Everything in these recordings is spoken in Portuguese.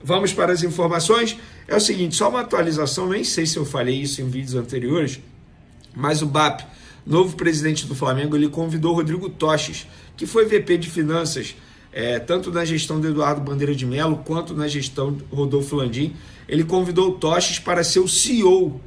Vamos para as informações. É o seguinte, só uma atualização, nem sei se eu falei isso em vídeos anteriores, mas o BAP, novo presidente do Flamengo, ele convidou o Rodrigo Toches, que foi VP de Finanças, tanto na gestão do Eduardo Bandeira de Mello, quanto na gestão do Rodolfo Landim. Ele convidou o Toches para ser o CEO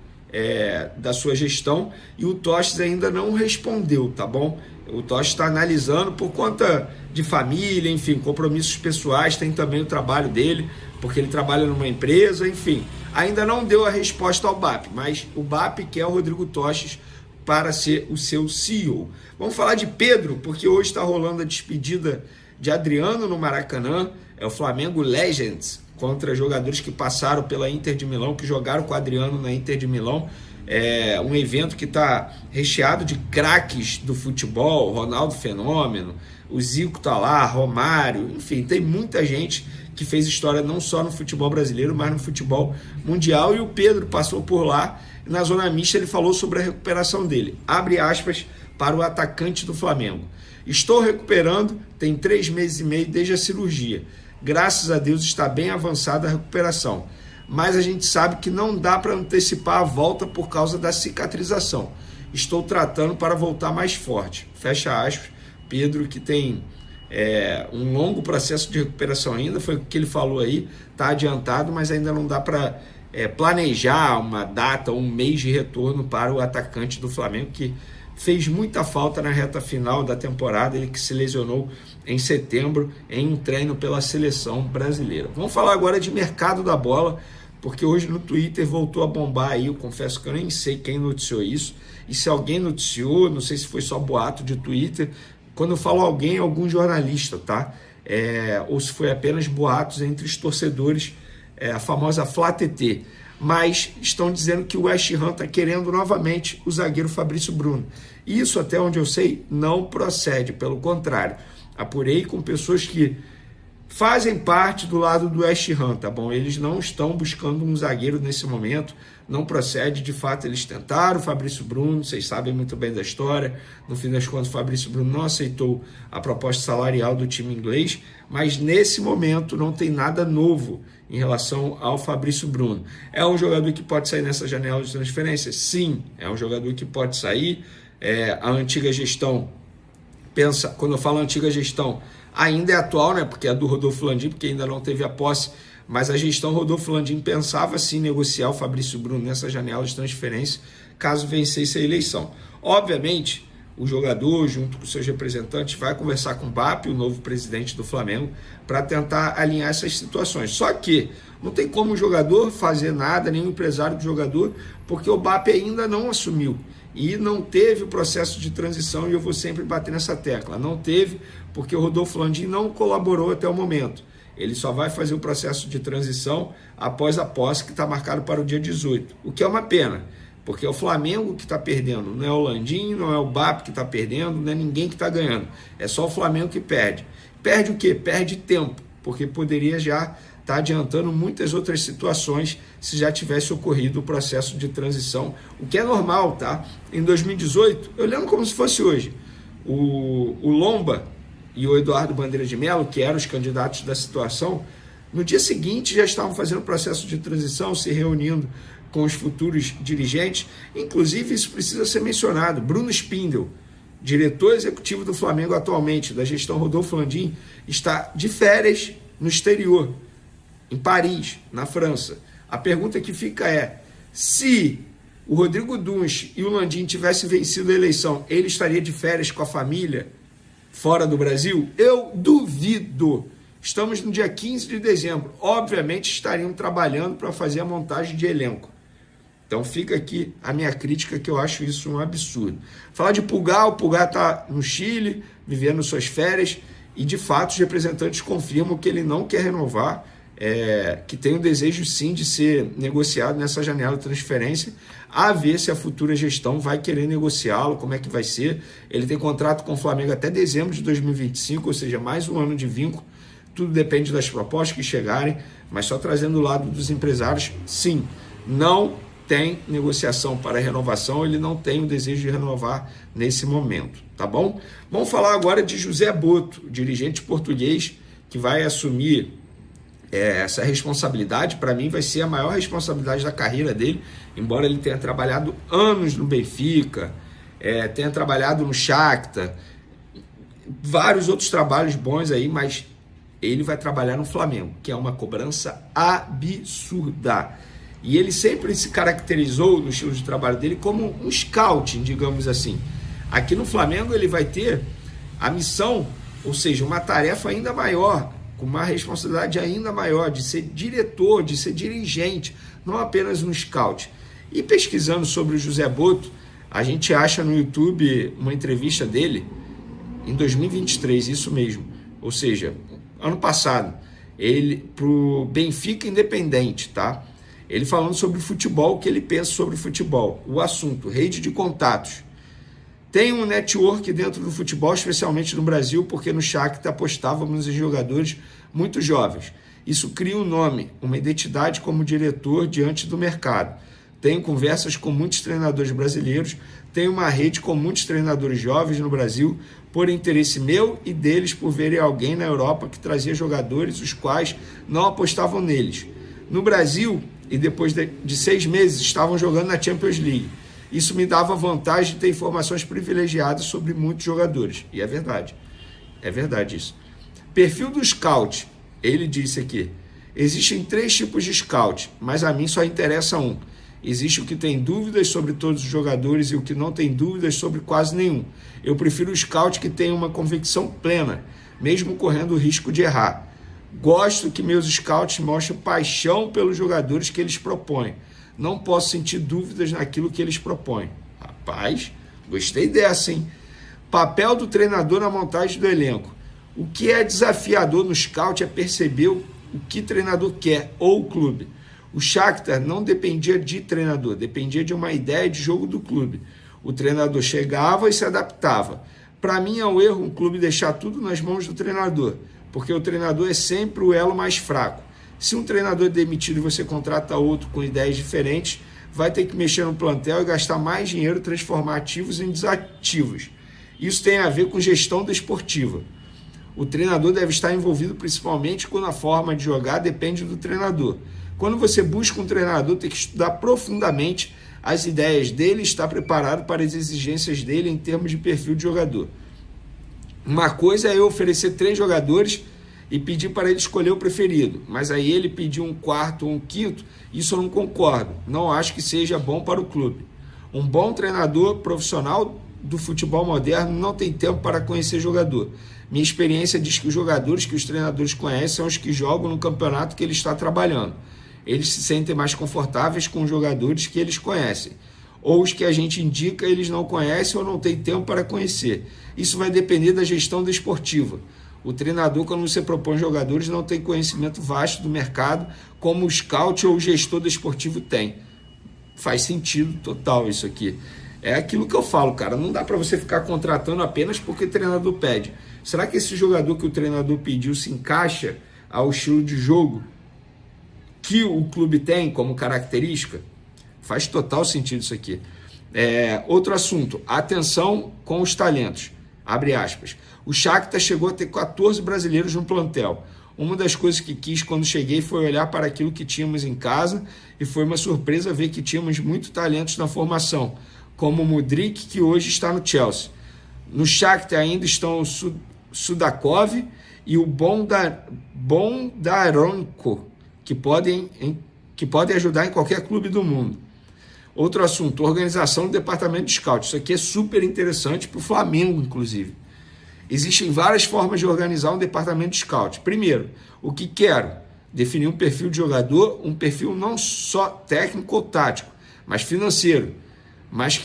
da sua gestão, e o Toches ainda não respondeu, tá bom? O Toches está analisando por conta de família, enfim, compromissos pessoais, tem também o trabalho dele, porque ele trabalha numa empresa, enfim. Ainda não deu a resposta ao BAP, mas o BAP quer o Rodrigo Toches para ser o seu CEO. Vamos falar de Pedro, porque hoje está rolando a despedida de Adriano no Maracanã, é o Flamengo Legends, contra jogadores que passaram pela Inter de Milão, que jogaram com o Adriano na Inter de Milão. É um evento que está recheado de craques do futebol, Ronaldo Fenômeno, o Zico está lá, Romário, enfim, tem muita gente que fez história não só no futebol brasileiro, mas no futebol mundial, e o Pedro passou por lá, e na zona mista ele falou sobre a recuperação dele. Abre aspas para o atacante do Flamengo. Estou recuperando, tem 3 meses e meio desde a cirurgia. Graças a Deus está bem avançada a recuperação. Mas a gente sabe que não dá para antecipar a volta por causa da cicatrização. Estou tratando para voltar mais forte. Fecha aspas. Pedro, que tem um longo processo de recuperação ainda, foi o que ele falou aí, está adiantado, mas ainda não dá para planejar uma data, um mês de retorno para o atacante do Flamengo, que fez muita falta na reta final da temporada, ele que se lesionou em setembro em um treino pela seleção brasileira. Vamos falar agora de mercado da bola, porque hoje no Twitter voltou a bombar aí, eu confesso que eu nem sei quem noticiou isso, e se alguém noticiou, não sei se foi só boato de Twitter, quando eu falo alguém, algum jornalista, tá? Ou se foi apenas boatos entre os torcedores, a famosa Flá TT. Mas estão dizendo que o West Ham está querendo novamente o zagueiro Fabrício Bruno. Isso, até onde eu sei, não procede, pelo contrário. Apurei com pessoas que fazem parte do lado do West Ham, tá bom? Eles não estão buscando um zagueiro nesse momento, não procede, de fato eles tentaram o Fabrício Bruno, vocês sabem muito bem da história, no fim das contas o Fabrício Bruno não aceitou a proposta salarial do time inglês, mas nesse momento não tem nada novo em relação ao Fabrício Bruno. É um jogador que pode sair nessa janela de transferência? Sim, é um jogador que pode sair. A antiga gestão, quando eu falo antiga gestão, ainda é atual, né? Porque é do Rodolfo Landim, porque ainda não teve a posse, mas a gestão Rodolfo Landim pensava sim negociar o Fabrício Bruno nessa janela de transferência, caso vencesse a eleição. Obviamente, o jogador, junto com seus representantes, vai conversar com o BAP, o novo presidente do Flamengo, para tentar alinhar essas situações. Só que não tem como o jogador fazer nada, nem o empresário do jogador, porque o BAP ainda não assumiu. E não teve o processo de transição, e eu vou sempre bater nessa tecla. Não teve, porque o Rodolfo Landim não colaborou até o momento. Ele só vai fazer o processo de transição após a posse, que está marcado para o dia 18. O que é uma pena, porque é o Flamengo que está perdendo. Não é o Landim, não é o BAP que está perdendo, não é ninguém que está ganhando. É só o Flamengo que perde. Perde o quê? Perde tempo, porque poderia já estar adiantando muitas outras situações se já tivesse ocorrido o processo de transição, o que é normal, tá? Em 2018, eu lembro como se fosse hoje, o Lomba e o Eduardo Bandeira de Mello, que eram os candidatos da situação, no dia seguinte já estavam fazendo o processo de transição, se reunindo com os futuros dirigentes. Inclusive, isso precisa ser mencionado, Bruno Spindel, diretor executivo do Flamengo atualmente, da gestão Rodolfo Landim, está de férias no exterior, em Paris, na França. A pergunta que fica é, se o Rodrigo Dunst e o Landim tivessem vencido a eleição, ele estaria de férias com a família fora do Brasil? Eu duvido. Estamos no dia 15 de dezembro. Obviamente estariam trabalhando para fazer a montagem de elenco. Então fica aqui a minha crítica, que eu acho isso um absurdo. Falar de Pulgar, o Pulgar está no Chile, vivendo suas férias, e de fato os representantes confirmam que ele não quer renovar, que tem o desejo sim de ser negociado nessa janela de transferência, a ver se a futura gestão vai querer negociá-lo, como é que vai ser. Ele tem contrato com o Flamengo até dezembro de 2025, ou seja, mais um ano de vínculo. Tudo depende das propostas que chegarem, mas só trazendo o lado dos empresários, sim, não tem negociação para renovação, ele não tem o desejo de renovar nesse momento, tá bom? Vamos falar agora de José Boto, dirigente português que vai assumir essa responsabilidade, para mim, vai ser a maior responsabilidade da carreira dele, embora ele tenha trabalhado anos no Benfica, tenha trabalhado no Shakhtar, vários outros trabalhos bons aí, mas ele vai trabalhar no Flamengo, que é uma cobrança absurda. E ele sempre se caracterizou no estilo de trabalho dele como um scouting, digamos assim. Aqui no Flamengo ele vai ter a missão, ou seja, uma tarefa ainda maior, com uma responsabilidade ainda maior de ser diretor, de ser dirigente, não apenas um scout. E pesquisando sobre o José Boto, a gente acha no YouTube uma entrevista dele em 2023, isso mesmo, ou seja, ano passado, ele pro Benfica Independente, tá? Ele falando sobre futebol, o que ele pensa sobre futebol, o assunto, rede de contatos. Tem um network dentro do futebol, especialmente no Brasil, porque no Shakhtar apostávamos em jogadores muito jovens. Isso cria um nome, uma identidade como diretor diante do mercado. Tenho conversas com muitos treinadores brasileiros, tenho uma rede com muitos treinadores jovens no Brasil, por interesse meu e deles por verem alguém na Europa que trazia jogadores os quais não apostavam neles. No Brasil, e depois de 6 meses, estavam jogando na Champions League. Isso me dava vantagem de ter informações privilegiadas sobre muitos jogadores. E é verdade isso. Perfil do scout, ele disse aqui, existem 3 tipos de scout, mas a mim só interessa um. Existe o que tem dúvidas sobre todos os jogadores e o que não tem dúvidas sobre quase nenhum. Eu prefiro o scout que tem uma convicção plena, mesmo correndo o risco de errar. Gosto que meus scouts mostrem paixão pelos jogadores que eles propõem. Não posso sentir dúvidas naquilo que eles propõem. Rapaz, gostei dessa, hein? Papel do treinador na montagem do elenco. O que é desafiador no scout é perceber o que o treinador quer, ou o clube. O Shakhtar não dependia de treinador, dependia de uma ideia de jogo do clube. O treinador chegava e se adaptava. Para mim é um erro um clube deixar tudo nas mãos do treinador, porque o treinador é sempre o elo mais fraco. Se um treinador é demitido e você contrata outro com ideias diferentes, vai ter que mexer no plantel e gastar mais dinheiro, transformar ativos em desativos. Isso tem a ver com gestão desportiva. O treinador deve estar envolvido principalmente quando a forma de jogar depende do treinador. Quando você busca um treinador, tem que estudar profundamente as ideias dele e estar preparado para as exigências dele em termos de perfil de jogador. Uma coisa é eu oferecer 3 jogadores e pedir para ele escolher o preferido, mas aí ele pediu um quarto ou um quinto, isso eu não concordo, não acho que seja bom para o clube. Um bom treinador profissional do futebol moderno não tem tempo para conhecer jogador. Minha experiência diz que os jogadores que os treinadores conhecem são os que jogam no campeonato que ele está trabalhando. Eles se sentem mais confortáveis com os jogadores que eles conhecem. Ou os que a gente indica eles não conhecem ou não têm tempo para conhecer. Isso vai depender da gestão desportiva. O treinador, quando você propõe jogadores, não tem conhecimento vasto do mercado como o scout ou o gestor desportivo tem. Faz sentido total isso aqui. É aquilo que eu falo, cara. Não dá para você ficar contratando apenas porque o treinador pede. Será que esse jogador que o treinador pediu se encaixa ao estilo de jogo que o clube tem como característica? Faz total sentido isso aqui. Outro assunto, atenção com os talentos. Abre aspas. O Shakhtar chegou a ter 14 brasileiros no plantel. Uma das coisas que quis quando cheguei foi olhar para aquilo que tínhamos em casa e foi uma surpresa ver que tínhamos muito talentos na formação, como o Mudryk, que hoje está no Chelsea. No Shakhtar ainda estão o Sudakov e o Bondarenko, que podem ajudar em qualquer clube do mundo. Outro assunto, organização do departamento de scout. Isso aqui é super interessante para o Flamengo, inclusive. Existem várias formas de organizar um departamento de scout. Primeiro, o que quero? Definir um perfil de jogador, um perfil não só técnico ou tático, mas financeiro. Mas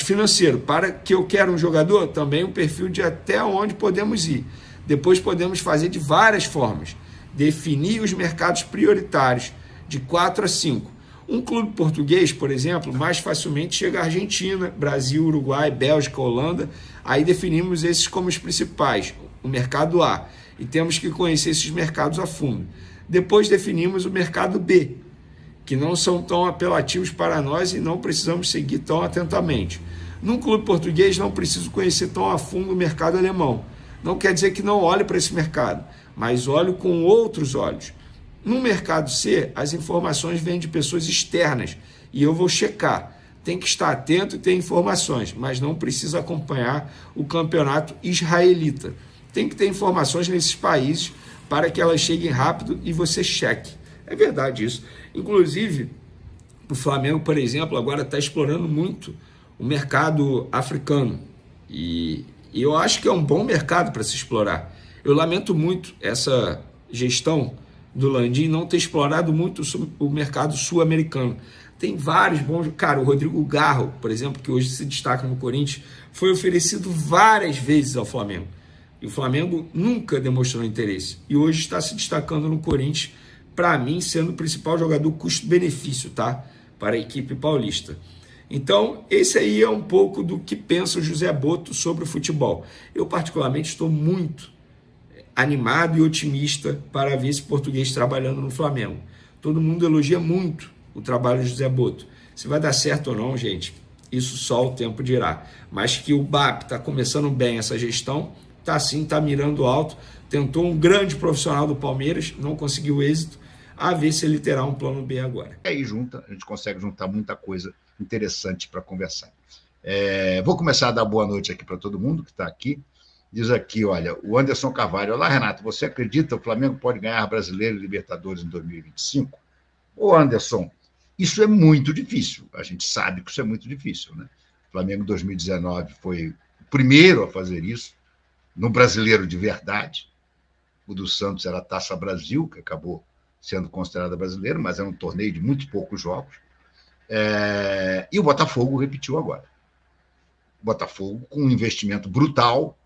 financeiro, para que eu quero um jogador, também um perfil de até onde podemos ir. Depois podemos fazer de várias formas. Definir os mercados prioritários, de 4 a 5. Um clube português, por exemplo, mais facilmente chega à Argentina, Brasil, Uruguai, Bélgica, Holanda. Aí definimos esses como os principais, o mercado A. E temos que conhecer esses mercados a fundo. Depois definimos o mercado B, que não são tão apelativos para nós e não precisamos seguir tão atentamente. Num clube português não preciso conhecer tão a fundo o mercado alemão. Não quer dizer que não olhe para esse mercado, mas olho com outros olhos. No mercado C, as informações vêm de pessoas externas e eu vou checar. Tem que estar atento e ter informações, mas não precisa acompanhar o campeonato israelita. Tem que ter informações nesses países para que elas cheguem rápido e você cheque. É verdade isso. Inclusive, o Flamengo, por exemplo, agora está explorando muito o mercado africano. E eu acho que é um bom mercado para se explorar. Eu lamento muito essa gestão do Landim não ter explorado muito o mercado sul-americano. Tem vários bons... Cara, o Rodrigo Garro, por exemplo, que hoje se destaca no Corinthians, foi oferecido várias vezes ao Flamengo. E o Flamengo nunca demonstrou interesse. E hoje está se destacando no Corinthians, para mim, sendo o principal jogador custo-benefício, tá? Para a equipe paulista. Então, esse aí é um pouco do que pensa o José Botto sobre o futebol. Eu, particularmente, estou muito animado e otimista para ver esse português trabalhando no Flamengo. Todo mundo elogia muito o trabalho do José Botto. Se vai dar certo ou não, gente, isso só o tempo dirá. Mas que o BAP está começando bem essa gestão, está sim, está mirando alto, tentou um grande profissional do Palmeiras, não conseguiu êxito, a ver se ele terá um plano B agora. E aí a gente consegue juntar muita coisa interessante para conversar. Vou começar a dar boa noite aqui para todo mundo que está aqui. Diz aqui, olha, o Anderson Carvalho. Olá, Renato, você acredita que o Flamengo pode ganhar Brasileiro e Libertadores em 2025? Ô, Anderson, isso é muito difícil. A gente sabe que isso é muito difícil, né? O Flamengo em 2019 foi o primeiro a fazer isso, no Brasileiro de verdade. O do Santos era a Taça Brasil, que acabou sendo considerada brasileiro, mas era um torneio de muito poucos jogos. E o Botafogo repetiu agora. O Botafogo com um investimento brutal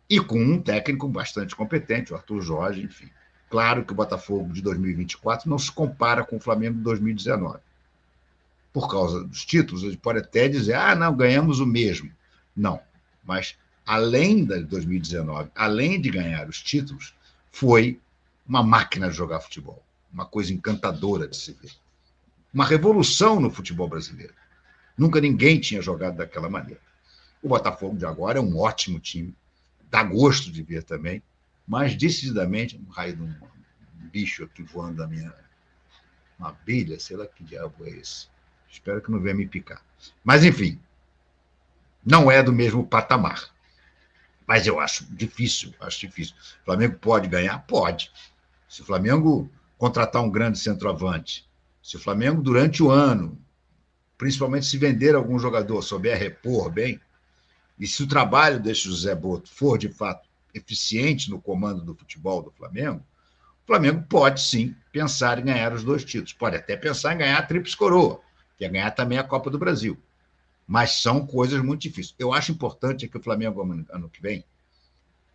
e com um técnico bastante competente, o Arthur Jorge, enfim. Claro que o Botafogo de 2024 não se compara com o Flamengo de 2019. Por causa dos títulos, a gente pode até dizer, não, ganhamos o mesmo. Não, mas além de 2019, além de ganhar os títulos, foi uma máquina de jogar futebol, uma coisa encantadora de se ver. Uma revolução no futebol brasileiro. Nunca ninguém tinha jogado daquela maneira. O Botafogo de agora é um ótimo time, dá gosto de ver também, mas decididamente, um raio de um bicho aqui voando da minha... Uma abelha, sei lá que diabo é esse. Espero que não venha me picar. Mas, enfim, não é do mesmo patamar. Mas eu acho difícil, O Flamengo pode ganhar? Pode. Se o Flamengo contratar um grande centroavante, se o Flamengo, durante o ano, principalmente se vender algum jogador, souber repor bem, e se o trabalho desse José Botto for, de fato, eficiente no comando do futebol do Flamengo, o Flamengo pode, sim, pensar em ganhar os 2 títulos. Pode até pensar em ganhar a Tríplice Coroa, que é ganhar também a Copa do Brasil. Mas são coisas muito difíceis. Eu acho importante que o Flamengo, ano que vem,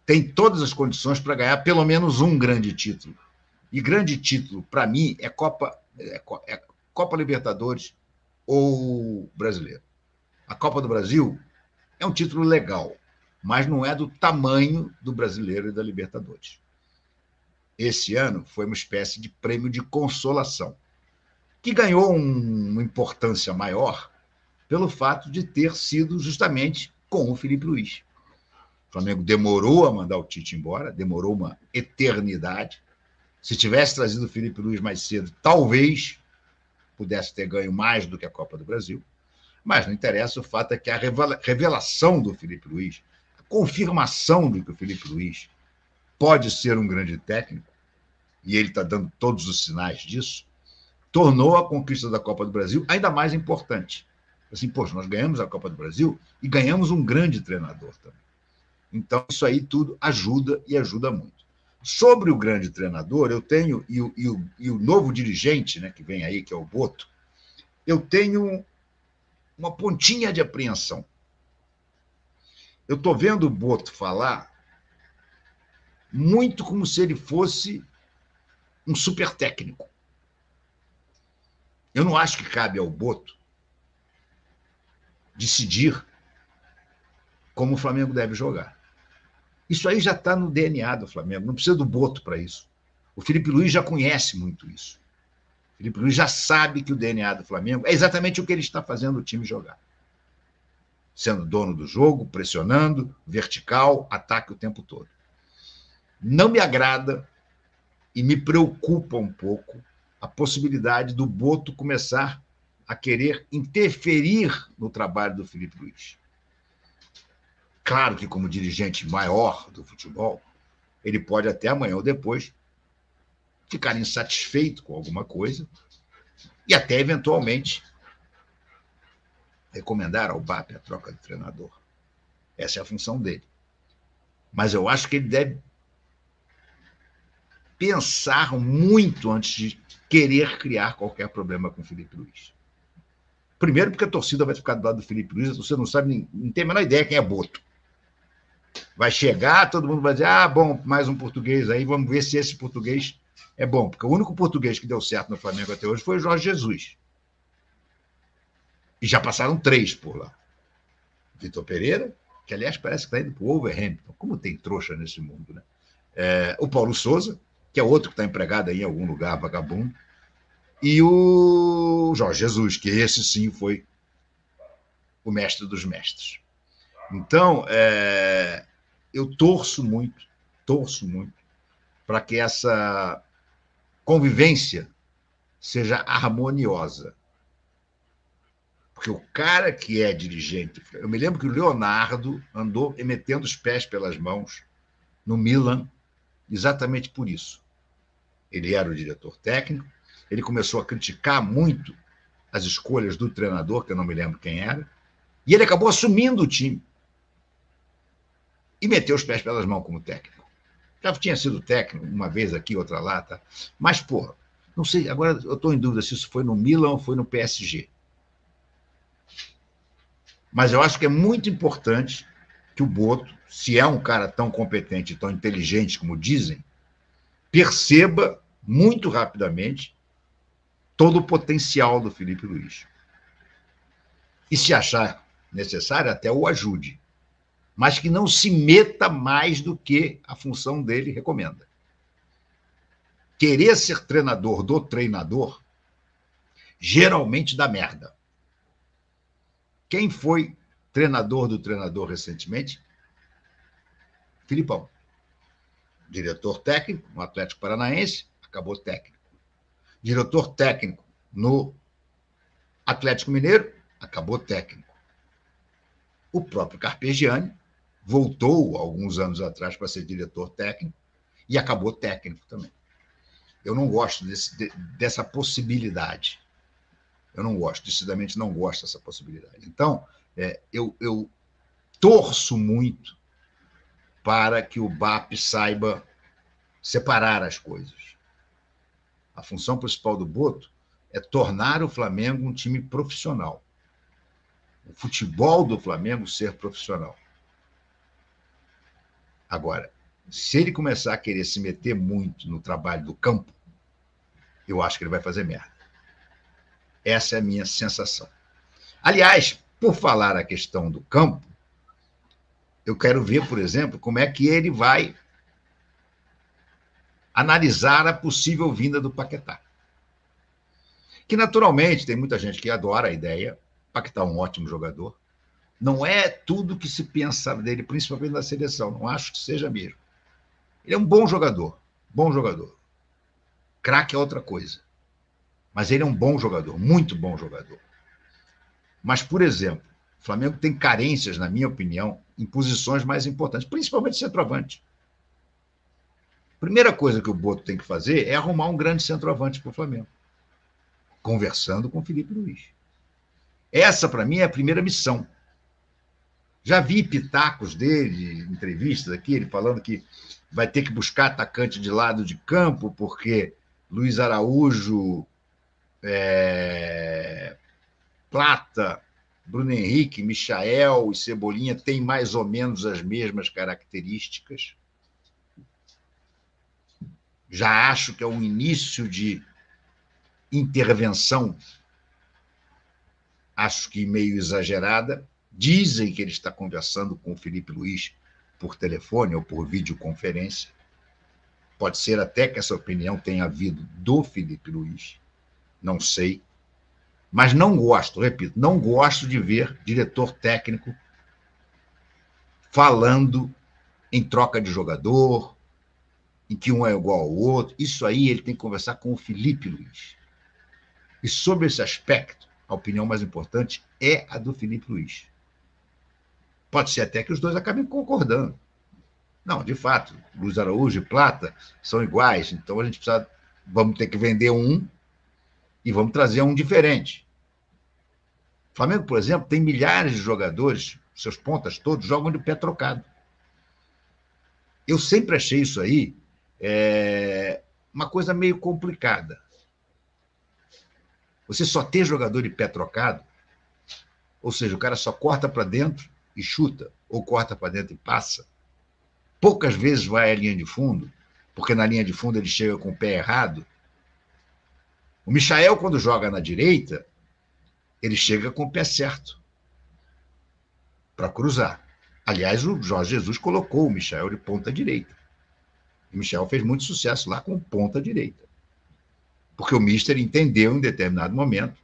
tem todas as condições para ganhar pelo menos um grande título. E grande título, para mim, é Copa Libertadores ou Brasileiro. A Copa do Brasil é um título legal, mas não é do tamanho do Brasileiro e da Libertadores. Esse ano foi uma espécie de prêmio de consolação, que ganhou uma importância maior pelo fato de ter sido justamente com o Felipe Luiz. O Flamengo demorou a mandar o Tite embora, demorou uma eternidade. Se tivesse trazido o Felipe Luiz mais cedo, talvez pudesse ter ganho mais do que a Copa do Brasil. Mas não interessa, o fato é que a revelação do Felipe Luiz, a confirmação de que o Felipe Luiz pode ser um grande técnico, e ele está dando todos os sinais disso, tornou a conquista da Copa do Brasil ainda mais importante. Assim, poxa, nós ganhamos a Copa do Brasil e ganhamos um grande treinador também. Então, isso aí tudo ajuda e ajuda muito. Sobre o grande treinador, eu tenho, e o novo dirigente, né, que vem aí, que é o Botto, eu tenho uma pontinha de apreensão. Eu estou vendo o Botto falar muito como se ele fosse um super técnico. Eu não acho que cabe ao Botto decidir como o Flamengo deve jogar. Isso aí já está no DNA do Flamengo, não precisa do Botto para isso. O Felipe Luiz já conhece muito isso. O Felipe Luiz já sabe que o DNA do Flamengo é exatamente o que ele está fazendo o time jogar. Sendo dono do jogo, pressionando, vertical, ataque o tempo todo. não me agrada e me preocupa um pouco a possibilidade do Boto começar a querer interferir no trabalho do Felipe Luiz. Claro que, como dirigente maior do futebol, ele pode até amanhã ou depois ficar insatisfeito com alguma coisa e até, eventualmente, recomendar ao BAP a troca de treinador. Essa é a função dele. Mas eu acho que ele deve pensar muito antes de querer criar qualquer problema com o Felipe Luiz. Primeiro, porque a torcida vai ficar do lado do Felipe Luiz, a torcida não sabe, não tem a menor ideia quem é Boto. Vai chegar, todo mundo vai dizer, bom, mais um português aí, vamos ver se esse português é bom. Porque o único português que deu certo no Flamengo até hoje foi o Jorge Jesus. E já passaram 3 por lá. Vitor Pereira, que, aliás, parece que está indo para o Wolverhampton. Como tem trouxa nesse mundo, né? O Paulo Souza, que é outro que está empregado aí em algum lugar, vagabundo. E o Jorge Jesus, que esse sim foi o mestre dos mestres. Então, eu torço muito para que essa convivência seja harmoniosa. Porque o cara que é dirigente... Eu me lembro que o Leonardo andou metendo os pés pelas mãos no Milan exatamente por isso. Ele era o diretor técnico, ele começou a criticar muito as escolhas do treinador, que eu não me lembro quem era, e ele acabou assumindo o time e meteu os pés pelas mãos como técnico. Já tinha sido técnico uma vez aqui, outra lá, tá? Mas, porra, não sei, agora eu estou em dúvida se isso foi no Milan ou foi no PSG. Mas eu acho que é muito importante que o Boto, se é um cara tão competente e tão inteligente como dizem, perceba muito rapidamente todo o potencial do Felipe Luiz. E, se achar necessário, até o ajude. Mas que não se meta mais do que a função dele recomenda. Querer ser treinador do treinador geralmente dá merda. Quem foi treinador do treinador recentemente? Filipão. Diretor técnico no Atlético Paranaense, acabou técnico. Diretor técnico no Atlético Mineiro, acabou técnico. O próprio Carpegiani voltou alguns anos atrás para ser diretor técnico e acabou técnico também. Eu não gosto dessa possibilidade. Eu não gosto, decididamente não gosto dessa possibilidade. Então, eu torço muito para que o BAP saiba separar as coisas. A função principal do Boto é tornar o Flamengo um time profissional. O futebol do Flamengo ser profissional. Agora, se ele começar a querer se meter muito no trabalho do campo, eu acho que ele vai fazer merda. Essa é a minha sensação. Aliás, por falar a questão do campo, eu quero ver, por exemplo, como é que ele vai analisar a possível vinda do Paquetá. Que, naturalmente, tem muita gente que adora a ideia. Paquetá é um ótimo jogador. Não é tudo que se pensa dele, principalmente na seleção. Não acho que seja mesmo. Ele é um bom jogador. Bom jogador. Craque é outra coisa. Mas ele é um bom jogador, muito bom jogador. Mas, por exemplo, o Flamengo tem carências, na minha opinião, em posições mais importantes, principalmente centroavante. A primeira coisa que o Boto tem que fazer é arrumar um grande centroavante para o Flamengo, conversando com o Felipe Luiz. Essa, para mim, é a primeira missão. Já vi pitacos dele, entrevistas aqui, ele falando que vai ter que buscar atacante de lado de campo, porque Luiz Araújo, Plata, Bruno Henrique, Michael e Cebolinha têm mais ou menos as mesmas características. Já acho que é um início de intervenção, acho que meio exagerada. Dizem que ele está conversando com o Felipe Luiz por telefone ou por videoconferência. Pode ser até que essa opinião tenha vindo do Felipe Luiz. Não sei. Mas não gosto, repito, não gosto de ver diretor técnico falando em troca de jogador, em que um é igual ao outro. Isso aí ele tem que conversar com o Felipe Luiz. E sobre esse aspecto, a opinião mais importante é a do Felipe Luiz. Pode ser até que os dois acabem concordando. Não, de fato, Luiz Araújo e Plata são iguais, então a gente precisa, vamos ter que vender um e vamos trazer um diferente. O Flamengo, por exemplo, tem milhares de jogadores, seus pontas todos jogam de pé trocado. Eu sempre achei isso aí uma coisa meio complicada. Você só ter jogador de pé trocado, ou seja, o cara só corta para dentro e chuta, ou corta para dentro e passa. Poucas vezes vai à linha de fundo, porque na linha de fundo ele chega com o pé errado. O Michael, quando joga na direita, ele chega com o pé certo para cruzar. Aliás, o Jorge Jesus colocou o Michael de ponta direita. O Michael fez muito sucesso lá com ponta direita. Porque o Mister entendeu em determinado momento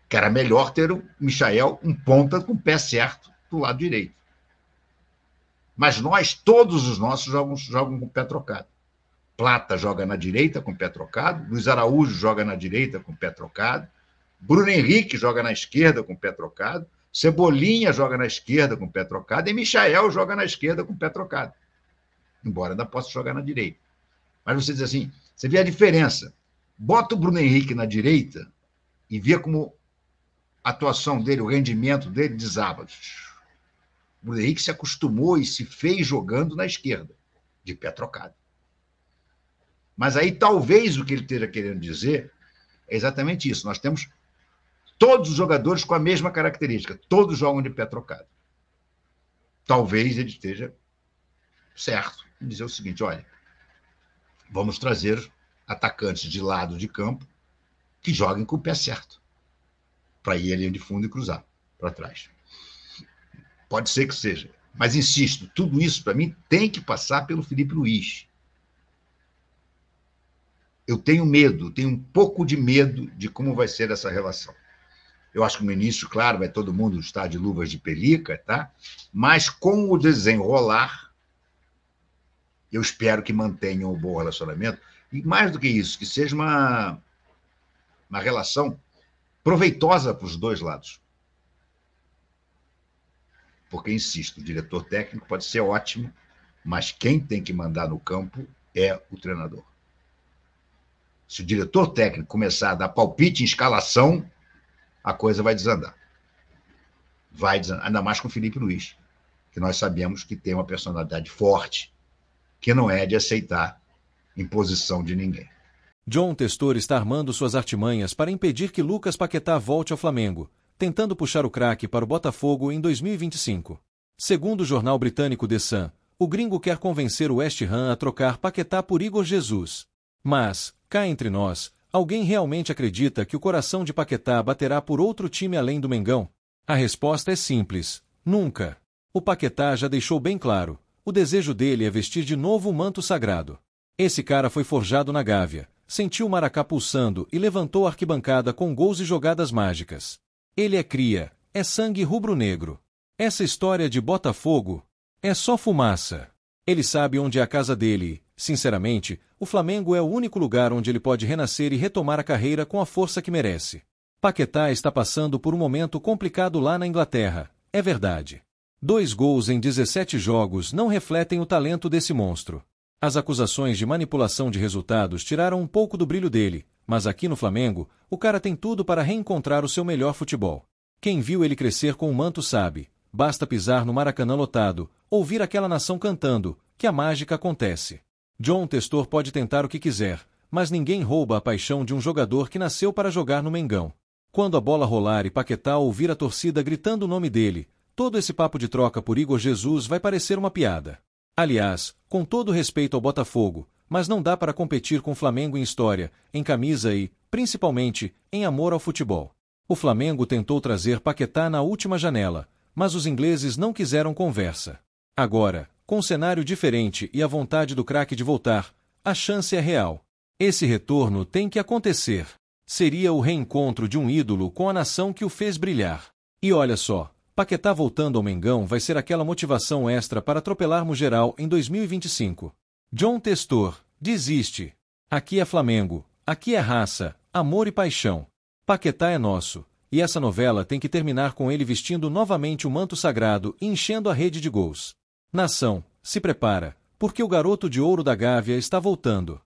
que era melhor ter o Michael um ponta com o pé certo do lado direito. Mas todos os nossos jogam com o pé trocado. Plata joga na direita com o pé trocado, Luiz Araújo joga na direita com o pé trocado, Bruno Henrique joga na esquerda com o pé trocado, Cebolinha joga na esquerda com o pé trocado e Michael joga na esquerda com o pé trocado. Embora ainda possa jogar na direita. Mas você diz assim, você vê a diferença. Bota o Bruno Henrique na direita e vê como a atuação dele, o rendimento dele desaba. O Bruno Henrique se acostumou e se fez jogando na esquerda, de pé trocado. Mas aí talvez o que ele esteja querendo dizer é exatamente isso. Nós temos todos os jogadores com a mesma característica, todos jogam de pé trocado. Talvez ele esteja certo em dizer o seguinte, olha, vamos trazer atacantes de lado de campo que joguem com o pé certo, para ir à linha de fundo e cruzar para trás. Pode ser que seja. Mas, insisto, tudo isso, para mim, tem que passar pelo Felipe Luiz. Eu tenho medo, tenho um pouco de medo de como vai ser essa relação. Eu acho que no início, claro, vai todo mundo estar de luvas de pelica, tá? Mas com o desenrolar, eu espero que mantenham um bom relacionamento. E mais do que isso, que seja uma relação proveitosa para os dois lados. Porque, insisto, o diretor técnico pode ser ótimo, mas quem tem que mandar no campo é o treinador. Se o diretor técnico começar a dar palpite em escalação, a coisa vai desandar. Vai desandar, ainda mais com o Felipe Luiz, que nós sabemos que tem uma personalidade forte, que não é de aceitar imposição de ninguém. John Testor está armando suas artimanhas para impedir que Lucas Paquetá volte ao Flamengo, tentando puxar o craque para o Botafogo em 2025. Segundo o jornal britânico The Sun, o gringo quer convencer o West Ham a trocar Paquetá por Igor Jesus. Mas, cá entre nós, alguém realmente acredita que o coração de Paquetá baterá por outro time além do Mengão? A resposta é simples: nunca. O Paquetá já deixou bem claro, o desejo dele é vestir de novo o manto sagrado. Esse cara foi forjado na Gávea, sentiu o maracá pulsando e levantou a arquibancada com gols e jogadas mágicas. Ele é cria, é sangue rubro-negro. Essa história de Botafogo é só fumaça. Ele sabe onde é a casa dele e, sinceramente, o Flamengo é o único lugar onde ele pode renascer e retomar a carreira com a força que merece. Paquetá está passando por um momento complicado lá na Inglaterra, é verdade. 2 gols em 17 jogos não refletem o talento desse monstro. As acusações de manipulação de resultados tiraram um pouco do brilho dele, mas aqui no Flamengo, o cara tem tudo para reencontrar o seu melhor futebol. Quem viu ele crescer com o manto sabe, basta pisar no Maracanã lotado, ouvir aquela nação cantando, que a mágica acontece. John Testor pode tentar o que quiser, mas ninguém rouba a paixão de um jogador que nasceu para jogar no Mengão. Quando a bola rolar e Paquetá ouvir a torcida gritando o nome dele, todo esse papo de troca por Igor Jesus vai parecer uma piada. Aliás, com todo respeito ao Botafogo, mas não dá para competir com o Flamengo em história, em camisa e, principalmente, em amor ao futebol. O Flamengo tentou trazer Paquetá na última janela, mas os ingleses não quiseram conversa. Agora, com um cenário diferente e a vontade do craque de voltar, a chance é real. Esse retorno tem que acontecer. Seria o reencontro de um ídolo com a nação que o fez brilhar. E olha só, Paquetá voltando ao Mengão vai ser aquela motivação extra para atropelarmos geral em 2025. John Testor, desiste. Aqui é Flamengo, aqui é raça, amor e paixão. Paquetá é nosso, e essa novela tem que terminar com ele vestindo novamente o manto sagrado e enchendo a rede de gols. Nação, se prepara, porque o garoto de ouro da Gávea está voltando.